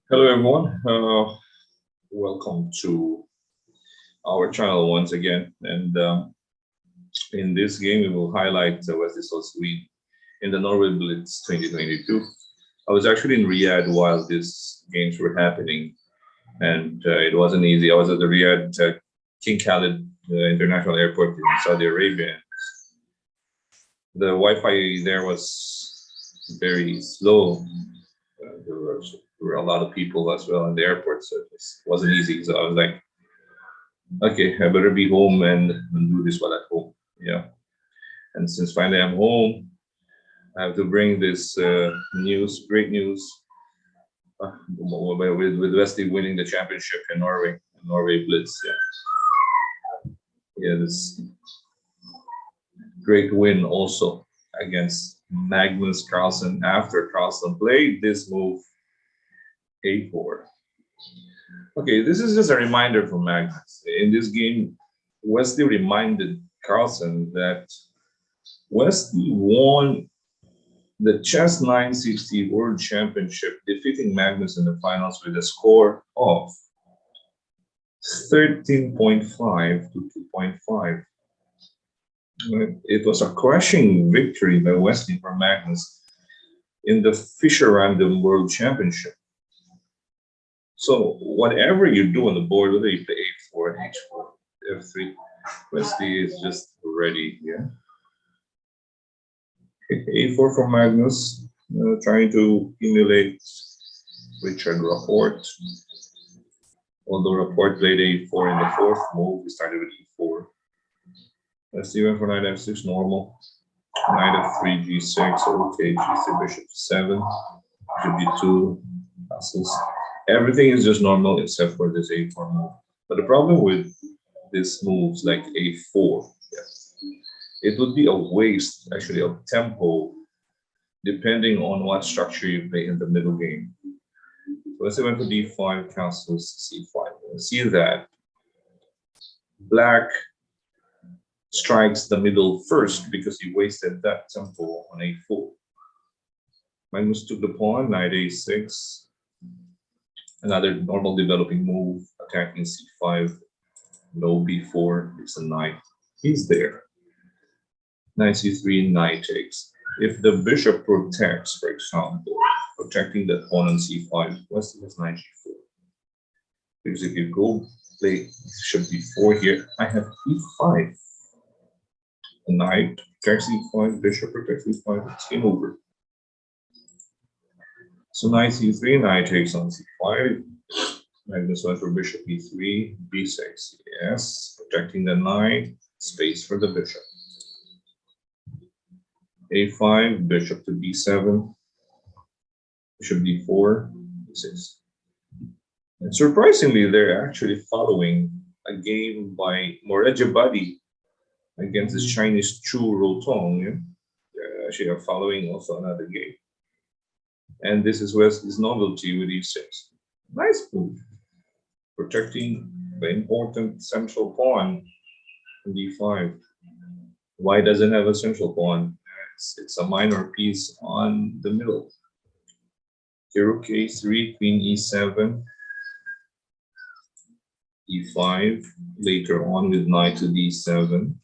Hello, everyone. Welcome to our channel once again. And in this game, we will highlight Wesley So's win in the Norway Blitz 2022. I was actually in Riyadh while these games were happening, and it wasn't easy. I was at the Riyadh King Khalid International Airport in Saudi Arabia. The Wi-Fi there was very slow. There were a lot of people as well in the airport, so it wasn't easy. So I was like, okay, I better be home and do this while at home. Yeah. And since finally I'm home, I have to bring this great news, with Wesley winning the championship in Norway Blitz. Yeah, this great win also against Magnus Carlsen after Carlsen played this move A4. Okay, this is just a reminder for Magnus. In this game, Wesley reminded Carlsen that Wesley won the Chess 960 World Championship, defeating Magnus in the finals with a score of 13.5 to 2.5. It was a crushing victory by Wesley for Magnus in the Fischer Random World Championship. So whatever you do on the board, whether you play A4, H4, F3, Wesley is just ready here. A4 for Magnus, trying to emulate Richard Rapport. Although Rapport played A4 in the fourth move, we started with E4. Wesley went for knight F6, normal. Knight F3, G6, okay, G6, bishop 7, bishop D2, castles. Everything is just normal except for this A4 move. But the problem with these moves like A4, it would be a waste actually of tempo depending on what structure you play in the middle game. So let's say went for D5, castles C5. See that Black strikes the middle first because he wasted that tempo on A4. Magnus took the pawn, knight A6. Another normal developing move, attacking C5, no B4, it's a knight. He's there. Knight C3, knight takes. If the bishop protects, for example, protecting the pawn on C5, Wesley has knight G4. Because if you go play bishop B4 here, I have E5. The knight protects E5, bishop protects E5, it's game over. So knight C3, knight takes on C5. Magnus went for bishop E3, B6. Yes, protecting the knight, space for the bishop. A5, bishop to B7, bishop D4, B6. And surprisingly, they're actually following a game by Morejabadi against this Chinese Chu Rotong. Yeah? They're actually following also another game. And this is Wesley's novelty with E6. Nice move. Protecting the important central pawn in D5. Why doesn't have a central pawn? It's a minor piece on the middle. Rook A3, Queen E7, E5. Later on with knight to D7.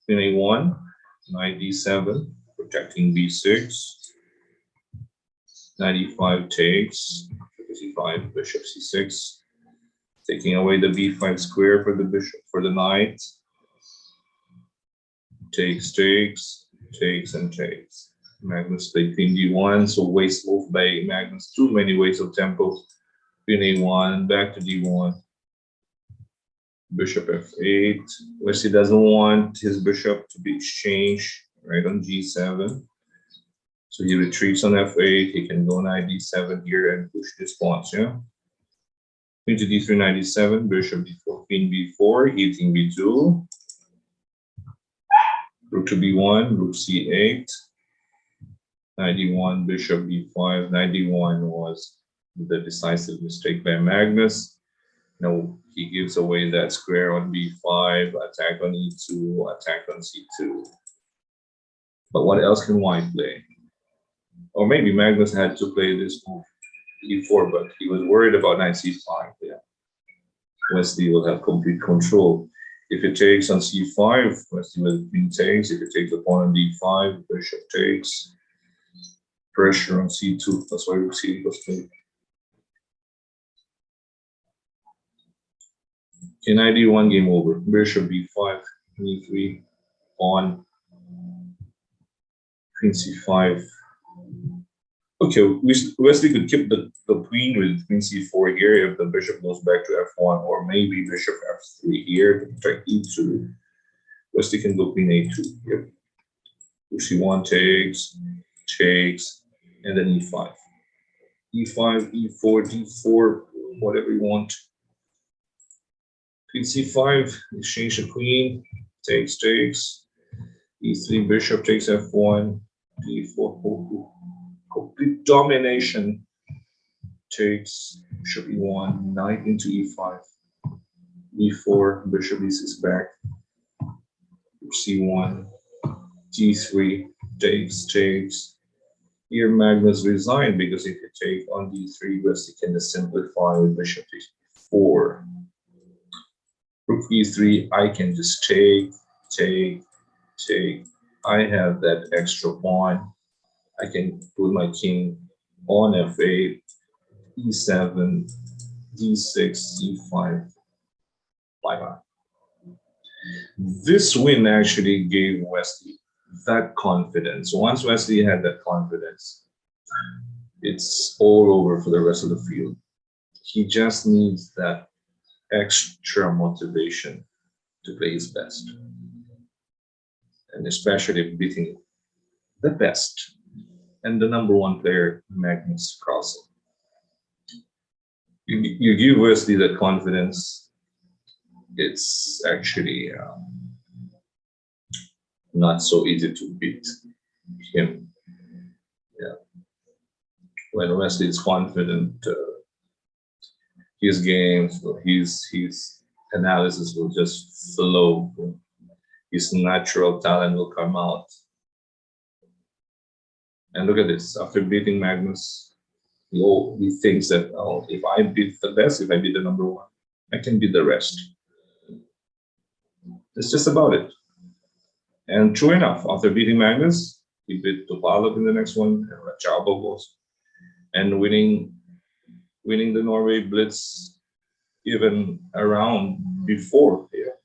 Queen A1, knight D7, protecting B6. Knight E5 takes, C5, bishop C6, taking away the B5 square for the bishop, for the knight. Takes, and takes. Magnus played Queen D1, so waste move by Magnus. Too many waste of tempo. Queen A1, back to D1. Bishop F8. Wesley doesn't want his bishop to be exchanged right on G7. So he retreats on F8, he can go knight D7 here and push this pawn, yeah? Queen to D3, knight D7, bishop D4, queen B4, hitting B2. Rook to B1, rook C8, knight D1, bishop B5, knight D1 was the decisive mistake by Magnus. Now he gives away that square on B5, attack on E2, attack on C2. But what else can White play? Or maybe Magnus had to play this move e4, but he was worried about knight c5. Yeah, Wesley will have complete control. If it takes on c5, Wesley will queen takes. If it takes the pawn on d5, bishop takes. Pressure on c2. That's why we see equals 2. In ID1, game over. Bishop b5, e3, pawn, queen c5. Okay, Wesley could keep the queen with queen c4 here if the bishop goes back to f1, or maybe bishop f3 here to protect e2. Wesley can go queen a2 here. c1 takes, and then e5. e5, e4, d4, whatever you want. Queen c5, exchange the queen, takes, e3, bishop takes f1, d4, complete domination, takes, bishop e1, knight into e5, e4, bishop e6 back, c1, d3, takes. Here Magnus resigned because if you take on d3, Wesley can just simplify with bishop e4. Rook e3, I can just take. I have that extra pawn. I can put my king on f8, e7, d6, e5. Bye-bye. This win actually gave Wesley that confidence. Once Wesley had that confidence, it's all over for the rest of the field. He just needs that extra motivation to play his best, and especially beating the best and the #1 player, Magnus Carlsen. You give Wesley that confidence, it's actually not so easy to beat him. Yeah, when Wesley is confident, his games, his analysis will just flow. His natural talent will come out. And look at this. After beating Magnus, he thinks that, oh, if I beat the best, if I beat the #1, I can beat the rest. It's just about it. And true enough, after beating Magnus, he beat Topalov in the next one, and Rachabov, and winning the Norway Blitz even around before. Yeah.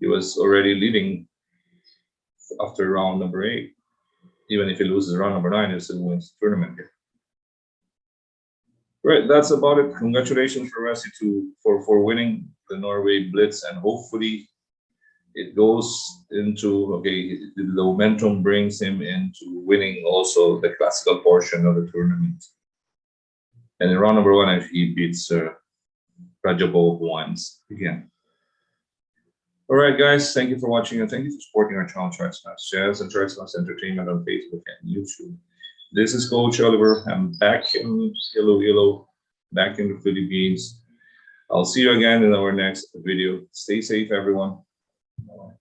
He was already leading after round number 8. Even if he loses round number 9, he still wins the tournament here. Right, that's about it. Congratulations for Wesley for winning the Norway Blitz, and hopefully it goes into, okay, the momentum brings him into winning also the classical portion of the tournament. And in round number 1, he beats Rajabov once again. All right, guys, thank you for watching, and thank you for supporting our channel, Charts Jazz and Charts Entertainment on Facebook and YouTube. This is Coach Oliver. I'm back in Iloilo, back in the Philippines. I'll see you again in our next video. Stay safe, everyone. Bye.